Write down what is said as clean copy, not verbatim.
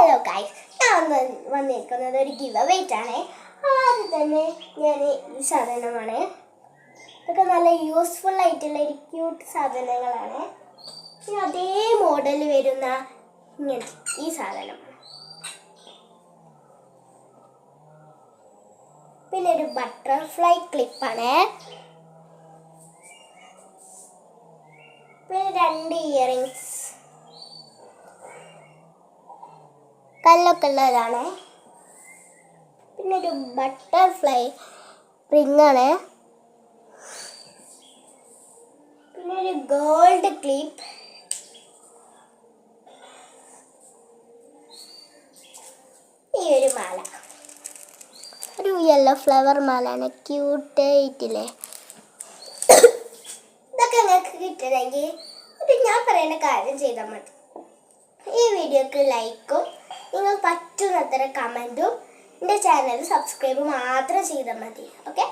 Hello guys, ഞാൻ വന്നിരിക്കുന്നത് ഒരു ഗിവ് അവേ ആദ്യം തന്നെ ഞാൻ ഈ സാധനമാണ്. ഇതൊക്കെ നല്ല യൂസ്ഫുൾ ആയിട്ടുള്ള ഒരു ക്യൂട്ട് സാധനങ്ങളാണ്. പിന്നെ അതേ മോഡൽ വരുന്ന ഇങ്ങനെ ഈ സാധനം, പിന്നെ ഒരു ബട്ടർഫ്ലൈ ക്ലിപ്പാണ്, പിന്നെ 2 ഇയറിങ്സ് കല്ലൊക്കെ ഉള്ളതാണ്, പിന്നെ ഒരു ബട്ടർഫ്ലൈ റിങ്ങാണ്, പിന്നെ ഒരു ഗോൾഡ് ക്ലിപ്പ്, ഈ ഒരു മാല, ഒരു യെല്ലോ ഫ്ലവർ മാലാണ്. ക്യൂട്ടായിട്ടില്ലേ? ഇതൊക്കെ നിങ്ങൾക്ക് കിട്ടണമെങ്കിൽ ഞാൻ പറയുന്ന കാര്യം ചെയ്താൽ മതി. ഈ വീഡിയോക്ക് ലൈക്കും നിങ്ങൾക്ക് പറ്റുന്നത്ര കമൻറ്റും എൻ്റെ ചാനൽ സബ്സ്ക്രൈബ് മാത്രം ചെയ്താൽ മതി. ഓക്കെ.